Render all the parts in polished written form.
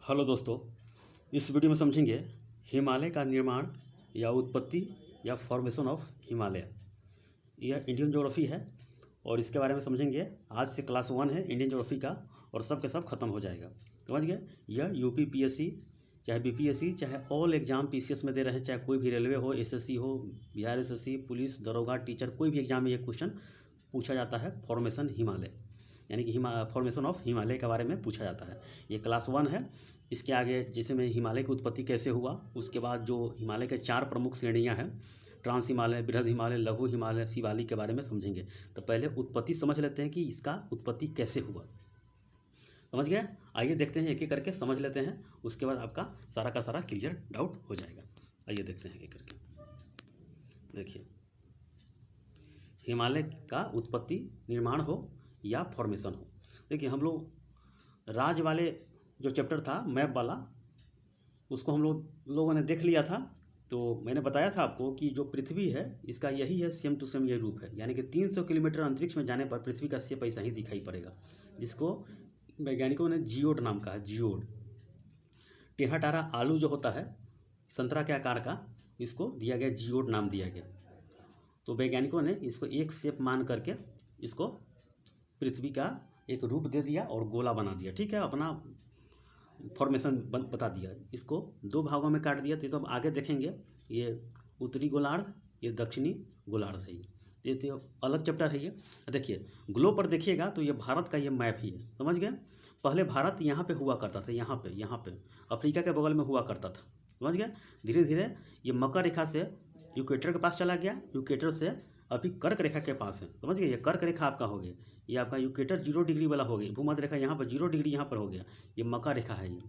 Hello दोस्तों, इस video में समझेंगे हिमालय का निर्माण या उत्पत्ति या फॉर्मेशन ऑफ हिमालय। यह इंडियन ज्योग्राफी है और इसके बारे में समझेंगे। आज से क्लास 1 है इंडियन ज्योग्राफी का और सब के सब खत्म हो जाएगा। समझ गए। यह यूपी पीएससी चाहे बीपीएससी चाहे ऑल एग्जाम पीसीएस में दे रहे हैं, चाहे कोई भी रेलवे हो, एसएससी हो, बिहार एसएससी, पुलिस, दरोगा, टीचर, कोई भी एग्जाम में यह क्वेश्चन पूछा जाता है। फॉर्मेशन हिमालय यानी कि फॉर्मेशन ऑफ हिमालय के बारे में पूछा जाता है। ये क्लास 1 है। इसके आगे जैसे में हिमालय की उत्पत्ति कैसे हुआ, उसके बाद जो हिमालय के 4 प्रमुख श्रेणियां हैं, ट्रांस हिमालय, बृहद हिमालय, लघु हिमालय, शिवालिक के बारे में समझेंगे। तो पहले उत्पत्ति समझ लेते हैं कि इसका उत्पत्ति कैसे हुआ। समझ गए। आइए देखते हैं, एक एक करके समझ लेते हैं, उसके बाद आपका सारा का सारा क्लियर डाउट हो जाएगा। आइए देखते हैं एक एक करके। देखिए, हिमालय का उत्पत्ति, निर्माण हो या फॉर्मेशन हो। देखिए, हम लोग राज वाले जो चैप्टर था मैप वाला, उसको हम लोगों ने देख लिया था। तो मैंने बताया था आपको कि जो पृथ्वी है इसका यही है, सेम टू सेम ये रूप है। यानी कि 300 किलोमीटर अंतरिक्ष में जाने पर पृथ्वी का शेप ऐसा ही दिखाई पड़ेगा, जिसको वैज्ञानिकों ने जियोड नाम कहा। जियोड टेढ़ा टारा आलू जो होता है संतरा के आकार का, इसको दिया गया जियोड नाम दिया गया। तो वैज्ञानिकों ने इसको एक शेप मान करके इसको पृथ्वी का एक रूप दे दिया और गोला बना दिया। ठीक है, अपना फॉर्मेशन बता दिया। इसको 2 भागों में काट दिया। तो अब आगे देखेंगे, ये उत्तरी गोलार्ध, ये दक्षिणी गोलार्ध है। ये तो अलग चैप्टर है। ये देखिए, ग्लोब पर देखिएगा तो ये भारत का ये मैप ही है। समझ गए। पहले भारत यहाँ पे हुआ करता था, यहाँ पे अफ्रीका के बगल में हुआ करता था। समझ गए। धीरे धीरे ये मकर रेखा से इक्वेटर के पास चला गया, इक्वेटर से अभी कर्क रेखा के पास है। समझ गए। ये कर्क रेखा आपका हो गया, ये आपका इक्वेटर 0 डिग्री वाला हो गया। भूमध्य रेखा यहाँ पर 0 डिग्री यहाँ पर हो गया, ये मकर रेखा है ये।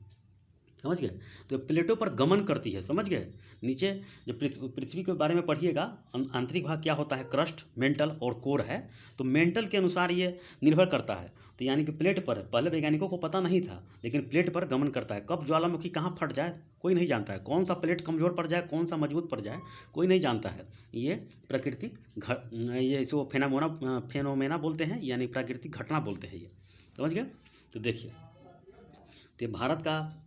समझ गए। तो प्लेटों पर गमन करती है। समझ गए। नीचे जो पृथ्वी के बारे में पढ़िएगा, आंतरिक भाग क्या होता है, क्रस्ट, मेंटल और कोर है। तो मेंटल के अनुसार ये निर्भर करता है। तो यानी कि प्लेट पर, पहले वैज्ञानिकों को पता नहीं था, लेकिन प्लेट पर गमन करता है। कब ज्वालामुखी कहाँ फट जाए कोई नहीं जानता है, कौन सा प्लेट कमजोर पड़ जाए, कौन सा मजबूत पड़ जाए, कोई नहीं जानता है। ये प्राकृतिक ये इसको फेनोमेना बोलते हैं, यानी प्राकृतिक घटना बोलते हैं ये। समझ गए। तो देखिए, तो भारत का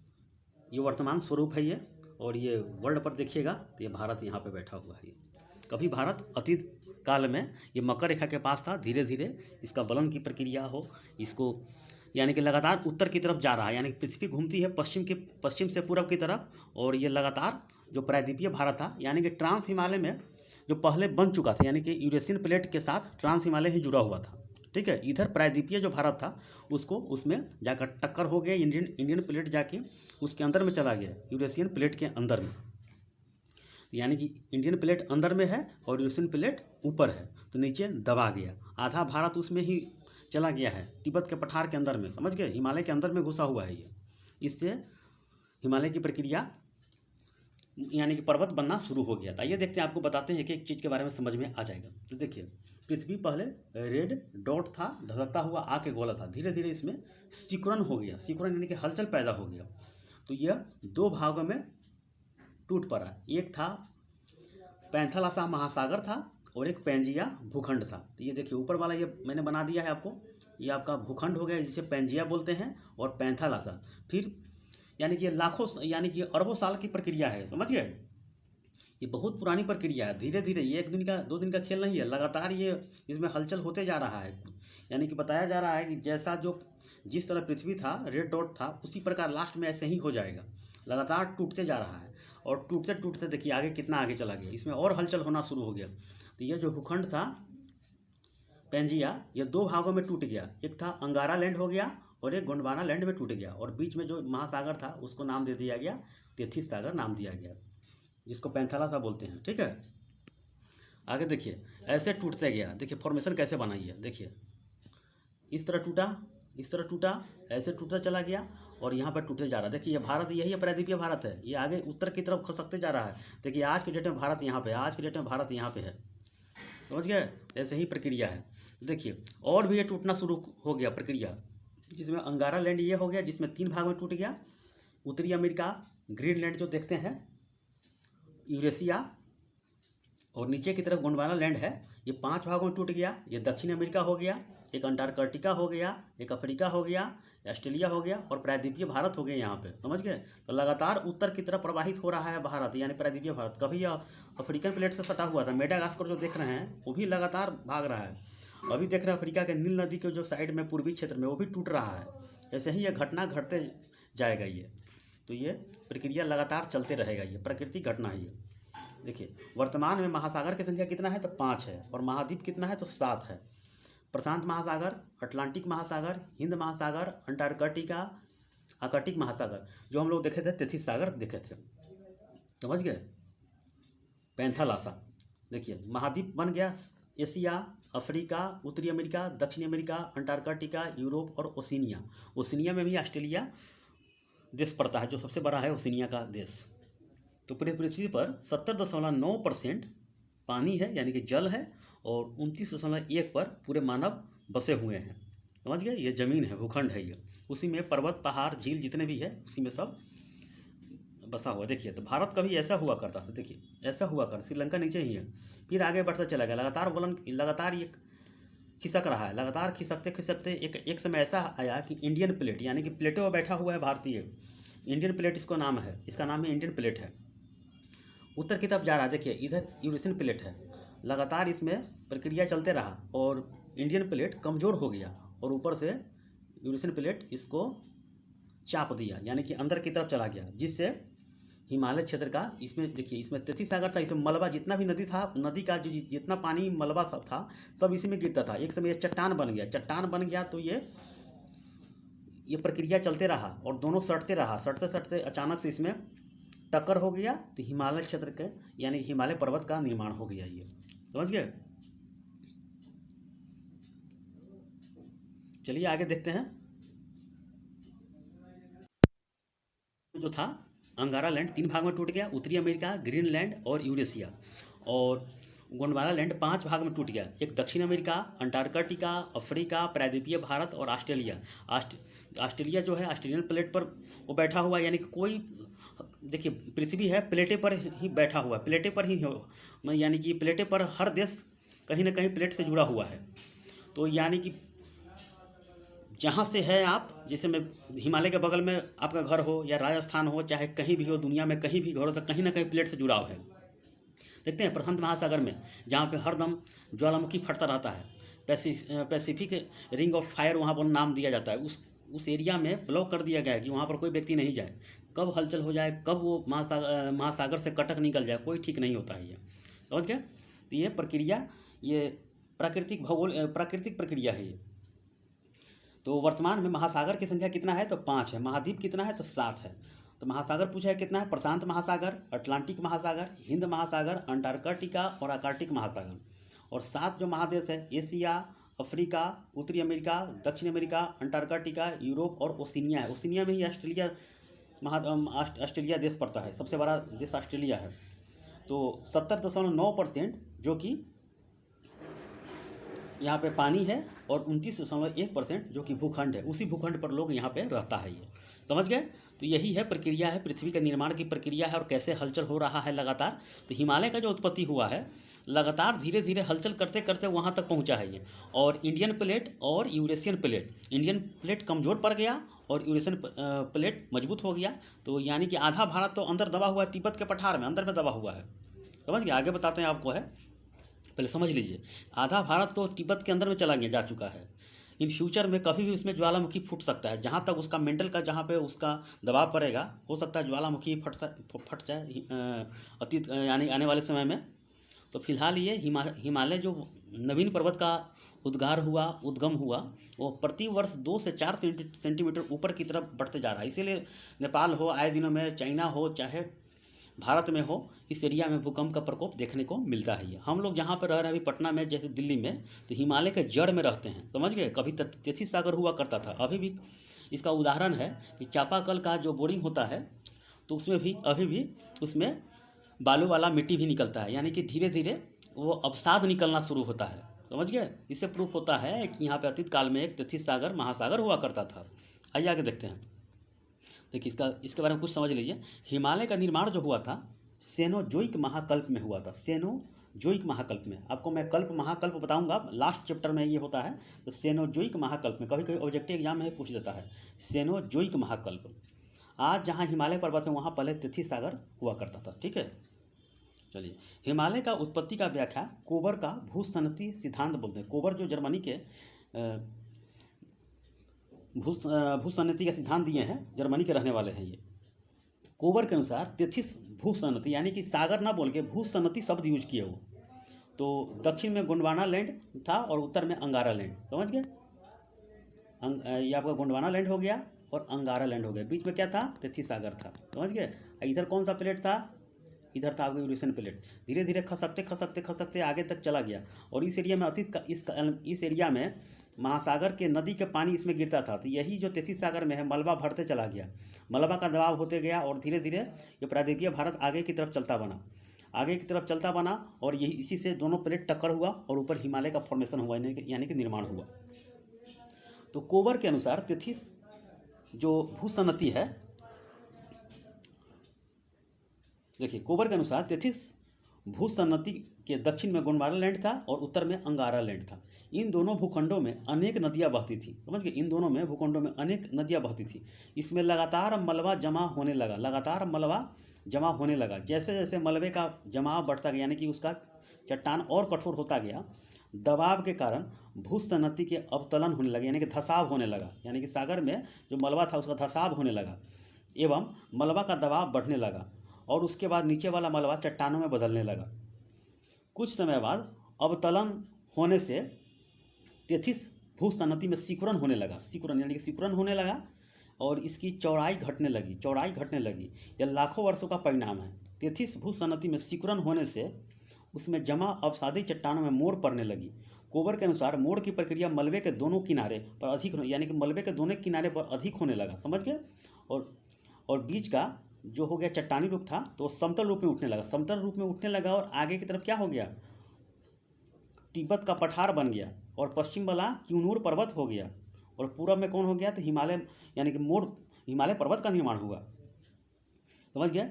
ये वर्तमान स्वरूप है ये। और ये वर्ल्ड पर देखिएगा तो ये भारत यहाँ पे बैठा हुआ है। ये कभी भारत अतीत काल में ये मकर रेखा के पास था। धीरे धीरे इसका बलन की प्रक्रिया हो, इसको यानी कि लगातार उत्तर की तरफ जा रहा है। यानी कि पृथ्वी घूमती है पश्चिम से पूरब की तरफ, और ये लगातार जो प्रायद्वीपीय भारत था, यानी कि ट्रांस हिमालय में जो पहले बन चुका था, यानी कि यूरेशियन प्लेट के साथ ट्रांस हिमालय ही जुड़ा हुआ था। ठीक है। इधर प्रायद्वीपीय जो भारत था उसको उसमें जाकर टक्कर हो गया, इंडियन प्लेट जाके उसके अंदर में चला गया, यूरेशियन प्लेट के अंदर में। यानी कि इंडियन प्लेट अंदर में है और यूरेशियन प्लेट ऊपर है, तो नीचे दबा गया। आधा भारत उसमें ही चला गया है, तिब्बत के पठार के अंदर में। समझ गए। हिमालय के अंदर में घुसा हुआ है ये। इससे हिमालय की प्रक्रिया यानी कि पर्वत बनना शुरू हो गया था। ये देखते हैं, आपको बताते हैं, एक चीज़ के बारे में समझ में आ जाएगा। तो देखिए, पृथ्वी पहले रेड डॉट था, धधकता हुआ आके गोला था। धीरे धीरे इसमें सिकुड़न हो गया, सिकुड़न यानी कि हलचल पैदा हो गया। तो यह 2 भागों में टूट पड़ा। एक था पैंथालासा महासागर था और एक पैंजिया भूखंड था। तो ये देखिए, ऊपर वाला ये मैंने बना दिया है आपको, ये आपका भूखंड हो गया, जिसे पैंजिया बोलते हैं, और पैंथालासा। फिर यानी कि लाखों यानी कि अरबों साल की प्रक्रिया है। समझ गए। ये बहुत पुरानी प्रक्रिया है। धीरे धीरे ये 1 दिन का 2 दिन का खेल नहीं है, लगातार ये इसमें हलचल होते जा रहा है। यानी कि बताया जा रहा है कि जैसा जिस तरह पृथ्वी था, रेड डॉट था, उसी प्रकार लास्ट में ऐसे ही हो जाएगा। लगातार टूटते जा रहा है और टूटते टूटते देखिए आगे कितना आगे चला गया, इसमें और हलचल होना शुरू हो गया। तो ये जो भूखंड था पैंजिया, ये 2 भागों में टूट गया। एक था अंगारा लैंड हो गया और एक गोंडवाना लैंड में टूट गया, और बीच में जो महासागर था उसको नाम दे दिया गया, तेथिस सागर नाम दिया गया, जिसको पैंथालासा बोलते हैं। ठीक है। आगे देखिए, ऐसे टूटते गया। देखिए फॉर्मेशन कैसे बनाई है। देखिए, इस तरह टूटा, इस तरह टूटा, ऐसे टूटता चला गया और यहाँ पर टूटते जा रहा है। देखिए, ये भारत यही है, प्रायद्वीपीय भारत है। ये आगे उत्तर की तरफ खसकते जा रहा है। देखिए, आज के डेट में भारत यहाँ पे है, आज के डेट में भारत यहाँ पे है। समझ गए। ऐसे ही प्रक्रिया है। देखिए, और भी ये टूटना शुरू हो गया प्रक्रिया, जिसमें अंगारा लैंड ये हो गया, जिसमें 3 भाग में टूट गया। उत्तरी अमेरिका, ग्रीनलैंड जो देखते हैं, यूरेशिया, और नीचे की तरफ गोंडवाना लैंड है, ये 5 भागों में टूट गया। ये दक्षिण अमेरिका हो गया, एक अंटार्कटिका हो गया, एक अफ्रीका हो गया, ऑस्ट्रेलिया हो गया और प्रायद्वीपीय भारत हो गया यहाँ पे, समझ गए। तो लगातार उत्तर की तरफ प्रवाहित हो रहा है भारत, यानी प्रायद्वीपीय भारत। कभी यह अफ्रीकन प्लेट से सटा हुआ था, मेडागास्कर जो देख रहे हैं वो भी लगातार भाग रहा है। अभी देख रहे हैं अफ्रीका के नील नदी के जो साइड में पूर्वी क्षेत्र में वो भी टूट रहा है। ऐसे ही यह घटना घटते जाएगा ये, तो ये प्रक्रिया लगातार चलते रहेगा, ये प्राकृतिक घटना है ये। देखिए वर्तमान में महासागर की संख्या कितना है, तो 5 है, और महाद्वीप कितना है, तो 7 है। प्रशांत महासागर, अटलांटिक महासागर, हिंद महासागर, अंटार्कटिका, आर्कटिक महासागर। जो हम लोग देखे थे 33 सागर देखे थे, समझ गए। पैंथालासा, देखिए महाद्वीप बन गया एशिया, अफ्रीका, उत्तरी अमेरिका, दक्षिणी अमेरिका, अंटार्कटिका, यूरोप और ओशिनिया। ओशिनिया में भी ऑस्ट्रेलिया देश पड़ता है, जो सबसे बड़ा है ओशिनिया का देश। तो पूरे पृथ्वी पर 70.9% पानी है, यानी कि जल है, और 29.1 पर पूरे मानव बसे हुए हैं, समझ गए। ये ज़मीन है, भूखंड है ये, उसी में पर्वत, पहाड़, झील जितने भी है उसी में सब बसा हुआ। देखिए तो भारत कभी ऐसा हुआ करता था, देखिए ऐसा हुआ कर, श्रीलंका नीचे ही है, फिर आगे बढ़ता चला गया, लगातार ये खिसक रहा है। लगातार खिसकते खिसकते एक समय ऐसा आया कि इंडियन प्लेट, यानी कि प्लेटों में बैठा हुआ है भारतीय, इंडियन प्लेट इसको नाम है, इसका नाम है इंडियन प्लेट है। उत्तर की तरफ जा रहा है, देखिए इधर यूरेशियन प्लेट है। लगातार इसमें प्रक्रिया चलते रहा और इंडियन प्लेट कमज़ोर हो गया, और ऊपर से यूरेशियन प्लेट इसको चाप दिया, यानी कि अंदर की तरफ चला गया, जिससे हिमालय क्षेत्र का, इसमें देखिए इसमें 33 सागर था, इसमें मलबा जितना भी नदी था, नदी का जो जितना पानी मलबा सब था सब इसी में गिरता था। एक समय ये चट्टान बन गया, चट्टान बन गया तो ये प्रक्रिया चलते रहा और दोनों सटते रहा, सटते सटते अचानक से इसमें टक्कर हो गया, तो हिमालय क्षेत्र के, यानी हिमालय पर्वत का निर्माण हो गया, ये समझ गए। चलिए आगे देखते हैं। जो था अंगारा लैंड 3 भाग में टूट गया, उत्तरी अमेरिका, ग्रीनलैंड और यूरेशिया। और गोंडवाना लैंड 5 भाग में टूट गया, एक दक्षिण अमेरिका, अंटार्कटिका, अफ्रीका, प्रायद्वीपीय भारत और ऑस्ट्रेलिया। ऑस्ट्रेलिया जो है ऑस्ट्रेलियन प्लेट पर वो बैठा हुआ है, यानी कि कोई, देखिए पृथ्वी है प्लेटे पर ही बैठा हुआ है, प्लेटे पर ही हो, यानी कि प्लेटे पर हर देश कहीं ना कहीं प्लेट से जुड़ा हुआ है। तो यानी कि जहाँ से है आप, जैसे मैं हिमालय के बगल में आपका घर हो या राजस्थान हो, चाहे कहीं भी हो दुनिया में, कहीं भी घर हो, तो कहीं ना कहीं प्लेट से जुड़ाव है। देखते हैं प्रशांत महासागर में, जहाँ पे हरदम ज्वालामुखी फटता रहता है, पैसिफिक रिंग ऑफ फायर वहाँ पर नाम दिया जाता है। उस एरिया में ब्लॉक कर दिया गया है कि वहाँ पर कोई व्यक्ति नहीं जाए। कब हलचल हो जाए, कब वो महासागर से कटक निकल जाए, कोई ठीक नहीं होता है ये, समझ गए। तो ये प्रक्रिया, ये प्राकृतिक प्रक्रिया है ये। तो वर्तमान में महासागर की संख्या कितना है, तो 5 है। महाद्वीप कितना है, तो 7 है। तो महासागर पूछा है कितना है, प्रशांत महासागर, अटलांटिक महासागर, हिंद महासागर, अंटार्कटिका और आर्कटिक महासागर। और 7 जो महादेश है, एशिया, अफ्रीका, उत्तरी अमेरिका, दक्षिण अमेरिका, अंटार्कटिका, यूरोप और ओशिनिया है। ओशिनिया में ही ऑस्ट्रेलिया देश पड़ता है, सबसे बड़ा देश ऑस्ट्रेलिया है। तो 70.9% जो कि यहाँ पे पानी है, और 29.1% जो कि भूखंड है, उसी भूखंड पर लोग यहाँ पे रहता है, ये समझ गए। तो यही है प्रक्रिया है, पृथ्वी के निर्माण की प्रक्रिया है, और कैसे हलचल हो रहा है लगातार। तो हिमालय का जो उत्पत्ति हुआ है, लगातार धीरे धीरे हलचल करते करते वहाँ तक पहुँचा है ये। और इंडियन प्लेट और यूरेशियन प्लेट, इंडियन प्लेट कमज़ोर पड़ गया और यूरेशियन प्लेट मजबूत हो गया। तो यानी कि आधा भारत तो अंदर दबा हुआ है, तिब्बत के पठार में अंदर में दबा हुआ है, समझ गए। आगे बताते हैं आपको, है पहले समझ लीजिए। आधा भारत तो तिब्बत के अंदर में चला गया, जा चुका है। इन फ्यूचर में कभी भी उसमें ज्वालामुखी फूट सकता है, जहाँ तक उसका मेंटल का, जहाँ पे उसका दबाव पड़ेगा, हो सकता है ज्वालामुखी फट जाए अतीत, यानी आने वाले समय में। तो फिलहाल ये हिमालय जो नवीन पर्वत का उद्गम हुआ, वो प्रति वर्ष 2 से 4 सेंटीमीटर ऊपर की तरफ बढ़ते जा रहा है। इसीलिए नेपाल हो, आए दिनों में चाइना हो, चाहे भारत में हो, इस एरिया में भूकंप का प्रकोप देखने को मिलता है। ये हम लोग जहाँ पर रह रहे हैं अभी पटना में, जैसे दिल्ली में, तो हिमालय के जड़ में रहते हैं, समझ गए। कभी 33 सागर हुआ करता था, अभी भी इसका उदाहरण है कि चापाकल का जो बोरिंग होता है, तो उसमें भी अभी भी उसमें बालू वाला मिट्टी भी निकलता है, यानी कि धीरे धीरे वो अवसाद निकलना शुरू होता है, समझ गए। इससे प्रूफ होता है कि यहाँ पे अतीत काल में एक 33 सागर महासागर हुआ करता था। आइए आगे देखते हैं। देखिए इसके बारे में कुछ समझ लीजिए। हिमालय का निर्माण जो हुआ था सेनोजोइक महाकल्प में हुआ था, सेनोजोइक महाकल्प में। आपको मैं कल्प महाकल्प बताऊंगा, लास्ट चैप्टर में ये होता है। तो सेनोजोइक महाकल्प में कभी कभी ऑब्जेक्टिव एग्जाम में पूछ देता है, सेनोजोइक महाकल्प। आज जहाँ हिमालय पर्वत है वहाँ पहले तिथि सागर हुआ करता था, ठीक है। चलिए, हिमालय का उत्पत्ति का व्याख्या कोबर का भूसन्नति सिद्धांत बोलते हैं। कोबर जो जर्मनी के भूसन्नति का सिद्धांत दिए हैं, जर्मनी के रहने वाले हैं ये। कोबर के अनुसार तेथिस भूसन्नति, यानी कि सागर ना बोल के भूसन्नति शब्द यूज किए वो। तो दक्षिण में गोंडवाना लैंड था और उत्तर में अंगारा लैंड, समझ गए। ये आपका गोंडवाना लैंड हो गया और अंगारा लैंड हो गया। बीच में क्या था, तेथिस सागर था, समझ गए। इधर कौन सा प्लेट था, इधर था आपका यूरेशियन प्लेट। धीरे धीरे खसकते खसकते खसकते आगे तक चला गया और इस एरिया में इस एरिया में महासागर के नदी के पानी इसमें गिरता था। तो यही जो तेथिस सागर में है, मलबा भरते चला गया, मलबा का दबाव होते गया और धीरे धीरे ये प्रायद्वीपीय भारत आगे की तरफ चलता बना, आगे की तरफ चलता बना और यही इसी से दोनों प्लेट टक्कर हुआ और ऊपर हिमालय का फॉर्मेशन हुआ, यानी कि निर्माण हुआ। तो कोबर के अनुसार तेथिस जो भूसन्नति है, देखिए कोबर के अनुसार तेथिस भूसन्नति के दक्षिण में गोंडवाना लैंड था और उत्तर में अंगारा लैंड था। इन दोनों भूखंडों में अनेक नदियां बहती थी, समझ गए। इन दोनों में भूखंडों में अनेक नदियां बहती थी। इसमें लगातार मलबा जमा होने लगा, लगातार मलबा जमा होने लगा। जैसे जैसे मलबे का जमाव बढ़ता गया, यानी कि उसका चट्टान और कठोर होता गया, दबाव के कारण भूसन्नति के अवतलन होने लगे, यानी कि धसाव होने लगा। यानी कि सागर में जो मलबा था उसका धसाव होने लगा एवं मलबा का दबाव बढ़ने लगा और उसके बाद नीचे वाला मलबा चट्टानों में बदलने लगा। कुछ समय बाद अवतलन होने से तेथिस भूसन्नति में सिकुड़न होने लगा, सिकुड़न यानी कि सिकुड़न होने लगा और इसकी चौड़ाई घटने लगी, चौड़ाई घटने लगी। यह लाखों वर्षों का परिणाम है। तेथिस भूसन्नति में सिकुड़न होने से उसमें जमा अवसादी चट्टानों में मोड़ पड़ने लगी। कोबर के अनुसार मोड़ की प्रक्रिया मलबे के दोनों किनारे पर अधिक, यानी कि मलबे के दोनों किनारे पर अधिक होने लगा, समझ गए। और बीच का जो हो गया चट्टानी रूप था तो समतल रूप में उठने लगा, समतल रूप में उठने लगा और आगे की तरफ क्या हो गया, तिब्बत का पठार बन गया और पश्चिम वाला क्यूनूर पर्वत हो गया और पूरब में कौन हो गया, तो हिमालय, यानी कि मोड़ हिमालय पर्वत का निर्माण हुआ, समझ गया।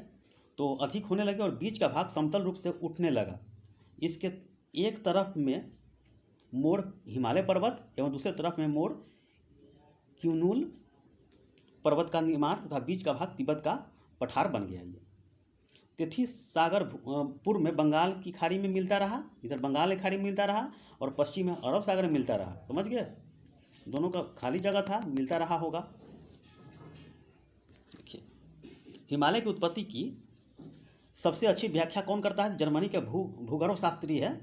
तो अधिक होने लगे और बीच का भाग समतल रूप से उठने लगा। इसके एक तरफ में मोड़ हिमालय पर्वत एवं दूसरे तरफ में मोड़ क्यूनूल पर्वत का निर्माण तथा बीच का भाग तिब्बत का पठार बन गया। ये तेथिस सागर पूर्व में बंगाल की खाड़ी में मिलता रहा, इधर बंगाल की खाड़ी में मिलता रहा और पश्चिम में अरब सागर में मिलता रहा, समझ गए। दोनों का खाली जगह था, मिलता रहा होगा। देखिए, हिमालय की उत्पत्ति की सबसे अच्छी व्याख्या कौन करता है, जर्मनी के भूगर्भ शास्त्री है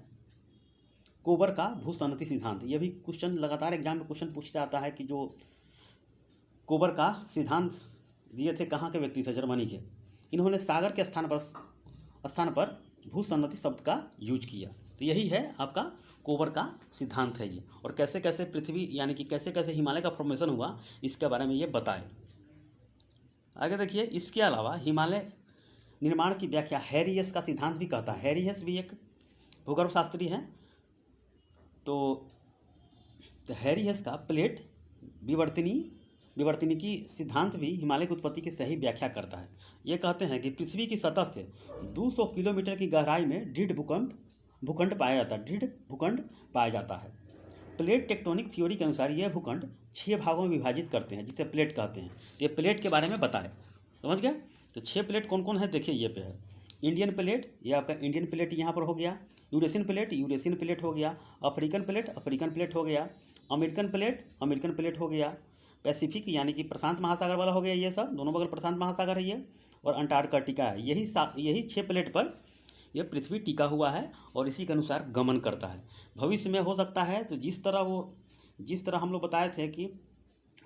कोबर का भूसन्नति सिद्धांत। यह भी क्वेश्चन लगातार एग्जाम में क्वेश्चन पूछता आता है कि जो कोबर का सिद्धांत दिए थे कहाँ के व्यक्ति थे, जर्मनी के। इन्होंने सागर के स्थान पर भूसन्नति शब्द का यूज किया। तो यही है आपका कोबर का सिद्धांत है ये। और कैसे कैसे पृथ्वी, यानी कि कैसे कैसे हिमालय का फॉर्मेशन हुआ, इसके बारे में ये बताए। आगे देखिए, इसके अलावा हिमालय निर्माण की व्याख्या हैरियस का सिद्धांत भी कहता है। हैरियस भी एक भूगर्भ शास्त्री हैं। तो हैरियस का प्लेट विवर्तनिकी सिद्धांत भी हिमालय की उत्पत्ति की सही व्याख्या करता है। ये कहते हैं कि पृथ्वी की सतह से 200 किलोमीटर की गहराई में दृढ़ भूखंड पाया जाता है। प्लेट टेक्टोनिक थ्योरी के अनुसार यह भूखंड 6 भागों में विभाजित करते हैं, जिसे प्लेट कहते हैं। ये प्लेट के बारे में बताए, समझ गए। तो 6 प्लेट कौन कौन है, देखिए ये पे है। इंडियन प्लेट, ये आपका इंडियन प्लेट यहाँ पर हो गया। यूरेशियन प्लेट हो गया। अफ्रीकन प्लेट हो गया। अमेरिकन प्लेट हो गया। पैसिफिक यानी कि प्रशांत महासागर वाला हो गया। ये सब दोनों बगल प्रशांत महासागर है ये। और अंटार्कटिका है। यही 6 प्लेट पर यह पृथ्वी टिका हुआ है और इसी के अनुसार गमन करता है। भविष्य में हो सकता है तो जिस तरह हम लोग बताए थे कि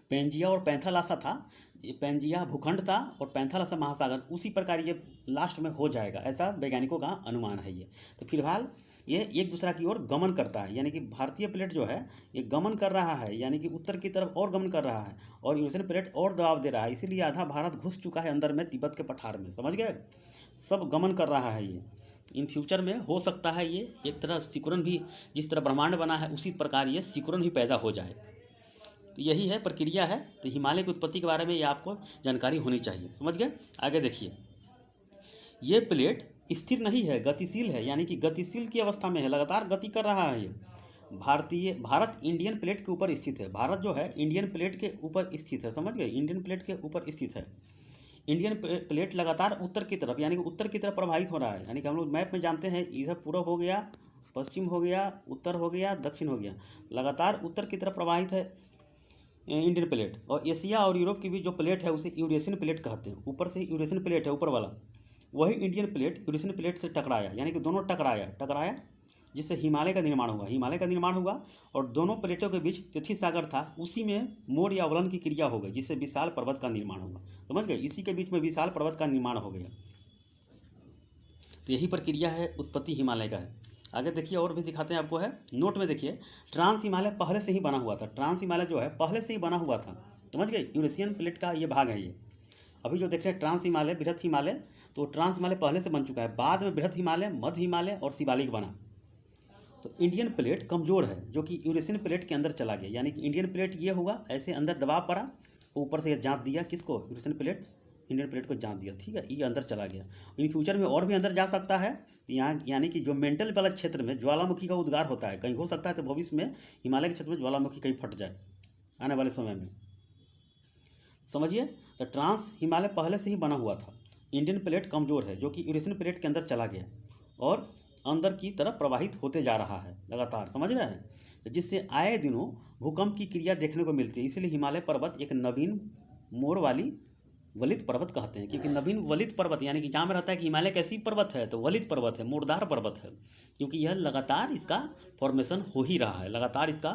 पेंजिया और पैंथालासा था, ये पेंजिया भूखंड था और पैंथालासा महासागर, उसी प्रकार ये लास्ट में हो जाएगा, ऐसा वैज्ञानिकों का अनुमान है ये। तो फिलहाल ये एक दूसरा की ओर गमन करता है, यानी कि भारतीय प्लेट जो है ये गमन कर रहा है, यानी कि उत्तर की तरफ और गमन कर रहा है और यूरेशियन प्लेट और दबाव दे रहा है। इसीलिए आधा भारत घुस चुका है अंदर में तिब्बत के पठार में, समझ गए। सब गमन कर रहा है ये। इन फ्यूचर में हो सकता है ये एक तरह सिकुड़न भी, जिस तरह ब्रह्मांड बना है उसी प्रकार ये सिकुड़न भी पैदा हो जाए। तो यही है प्रक्रिया है। तो हिमालय की उत्पत्ति के बारे में ये आपको जानकारी होनी चाहिए, समझ गए। आगे देखिए, ये प्लेट स्थिर नहीं है, गतिशील है, यानी कि गतिशील की अवस्था में है, लगातार गति कर रहा है ये। भारत इंडियन प्लेट के ऊपर स्थित है। भारत जो है इंडियन प्लेट के ऊपर स्थित है, समझ गए, इंडियन प्लेट के ऊपर स्थित है। इंडियन प्लेट लगातार उत्तर की तरफ, यानी कि उत्तर की तरफ प्रवाहित हो रहा है। यानी कि हम लोग मैप में जानते हैं, इधर पूर्व हो गया, पश्चिम हो गया, उत्तर हो गया, दक्षिण हो गया, लगातार उत्तर की तरफ प्रवाहित है इंडियन प्लेट। और एशिया और यूरोप की भी जो प्लेट है उसे यूरेशियन प्लेट कहते हैं। ऊपर से यूरेशियन प्लेट है ऊपर वाला, वही इंडियन प्लेट यूरेशियन प्लेट से टकराया, यानी कि दोनों टकराया जिससे हिमालय का निर्माण हुआ। हिमालय का निर्माण हुआ और दोनों प्लेटों के बीच तिथि सागर था, उसी में मोड़ या अवलन की क्रिया हो गई, जिससे विशाल पर्वत का निर्माण हुआ। समझ गए, इसी के बीच में विशाल पर्वत का निर्माण हो गया। तो यही प्रक्रिया है, उत्पत्ति हिमालय का है। आगे देखिए, और भी दिखाते हैं आपको, है नोट में देखिए, ट्रांस हिमालय पहले से ही बना हुआ था। ट्रांस हिमालय जो है पहले से ही बना हुआ था, समझ गए, यूरेशियन प्लेट का ये भाग है। ये अभी जो देख रहे हैं ट्रांस हिमालय, बृहत हिमालय, तो ट्रांस हिमालय पहले से बन चुका है, बाद में बृहत हिमालय, मध्य हिमालय और शिवालिक बना। तो इंडियन प्लेट कमज़ोर है, जो कि यूरेशियन प्लेट के अंदर चला गया, यानी कि इंडियन प्लेट ये हुआ, ऐसे अंदर दबाव पड़ा, ऊपर से ये जाँच दिया, किसको, यूरेशियन प्लेट इंडियन प्लेट को जान दिया, ठीक है, ये अंदर चला गया। इन फ्यूचर में और भी अंदर जा सकता है यहाँ, यानी कि जो मेंटल वाला क्षेत्र में ज्वालामुखी का उद्गार होता है, कहीं हो सकता है तो भविष्य में हिमालय के क्षेत्र में ज्वालामुखी कहीं फट जाए आने वाले समय में, समझिए। तो ट्रांस हिमालय पहले से ही बना हुआ था। इंडियन प्लेट कमज़ोर है, जो कि यूरेशियन प्लेट के अंदर चला गया और अंदर की तरफ प्रवाहित होते जा रहा है लगातार, समझ रहे हैं, तो जिससे आए दिनों भूकंप की क्रिया देखने को मिलती है। इसलिए हिमालय पर्वत एक नवीन मोड़ वाली वलित पर्वत कहते हैं, क्योंकि नवीन वलित पर्वत, यानी कि जहाँ में रहता है कि हिमालय कैसी पर्वत है, तो वलित पर्वत है, मोड़दार पर्वत है, क्योंकि यह लगातार इसका फॉर्मेशन हो ही रहा है, लगातार इसका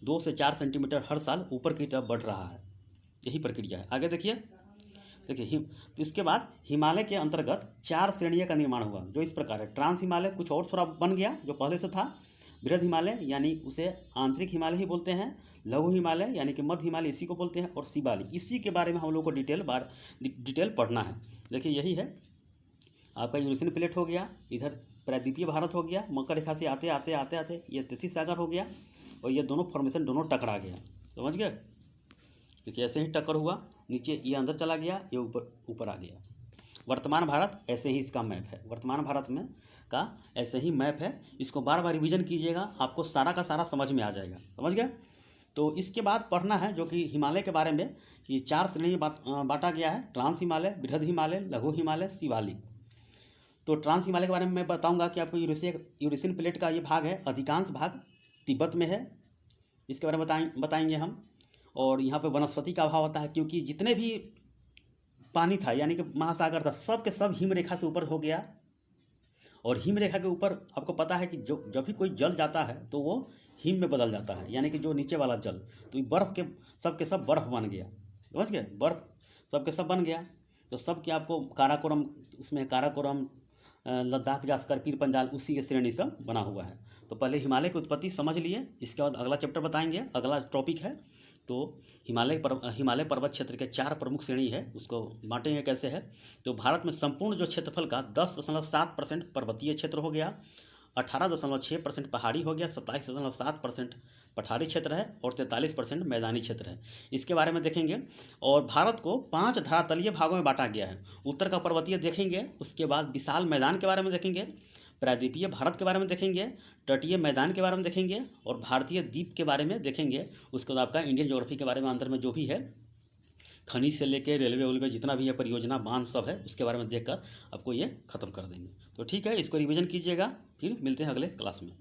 2 से 4 सेंटीमीटर हर साल ऊपर की तरफ बढ़ रहा है, यही प्रक्रिया है। आगे देखिए, तो इसके बाद हिमालय के अंतर्गत 4 श्रेणियों का निर्माण हुआ, जो इस प्रकार है। ट्रांस हिमालय कुछ और थोड़ा बन गया जो पहले से था, बृहद हिमालय यानी उसे आंतरिक हिमालय ही बोलते हैं, लघु हिमालय यानी कि मध्य हिमालय इसी को बोलते हैं, और शिवालिक, इसी के बारे में हम लोग को डिटेल पढ़ना है। देखिए यही है आपका यूरेशियन प्लेट हो गया, इधर प्रायद्वीपीय भारत हो गया, मकर रेखा से आते आते आते आते ये तिथि सागर हो गया, और ये दोनों फॉर्मेशन दोनों टकरा गया, समझ गए। देखिए ऐसे ही टक्कर हुआ, नीचे ये अंदर चला गया, ये ऊपर आ गया। वर्तमान भारत ऐसे ही इसका मैप है, वर्तमान भारत में का ऐसे ही मैप है। इसको बार बार रिवीजन कीजिएगा, आपको सारा का सारा समझ में आ जाएगा, समझ गए। तो इसके बाद पढ़ना है जो कि हिमालय के बारे में, कि 4 श्रेणी में बांटा गया है, ट्रांस हिमालय, बृहद हिमालय, लघु हिमालय, शिवालिक। तो ट्रांस हिमालय के बारे में मैं बताऊंगा कि आपको यूरेशियन प्लेट का ये भाग है, अधिकांश भाग तिब्बत में है, इसके बारे में बताएंगे हम। और यहाँ पे वनस्पति का अभाव होता है, क्योंकि जितने भी पानी था, यानी कि महासागर था, सब के सब हिम रेखा से ऊपर हो गया। और हिम रेखा के ऊपर आपको पता है कि जो जब भी कोई जल जाता है तो वो हिम में बदल जाता है, यानी कि जो नीचे वाला जल, तो बर्फ़ के सब बर्फ़ बन गया, समझ गए, बर्फ़ सब के सब बन गया। तो सब के आपको काराकोरम, उसमें काराकोरम, लद्दाख, जास्कर, पीर पंजाल, उसी के श्रेणी सब बना हुआ है। तो पहले हिमालय की उत्पत्ति समझ लिए, इसके बाद अगला चैप्टर बताएंगे, अगला टॉपिक है। तो हिमालय पर्वत क्षेत्र के 4 प्रमुख श्रेणी है, उसको बांटेंगे कैसे है। तो भारत में संपूर्ण जो क्षेत्रफल का 10.7% पर्वतीय क्षेत्र हो गया, 18.6% पहाड़ी हो गया, 27.7% पठारी क्षेत्र है, और 43% मैदानी क्षेत्र है। इसके बारे में देखेंगे। और भारत को 5 धरातलीय भागों में बांटा गया है। उत्तर का पर्वतीय देखेंगे, उसके बाद विशाल मैदान के बारे में देखेंगे, प्रायद्वीपीय भारत के बारे में देखेंगे, तटीय मैदान के बारे में देखेंगे, और भारतीय द्वीप के बारे में देखेंगे। उसके बाद आपका इंडियन ज्योग्राफी के बारे में अंदर में जो भी है, खनिज से लेके रेलवे उलवे जितना भी है, परियोजना, बांध सब है, उसके बारे में देखकर आपको ये ख़त्म कर देंगे। तो ठीक है, इसको रिवीजन कीजिएगा, फिर मिलते हैं अगले क्लास में।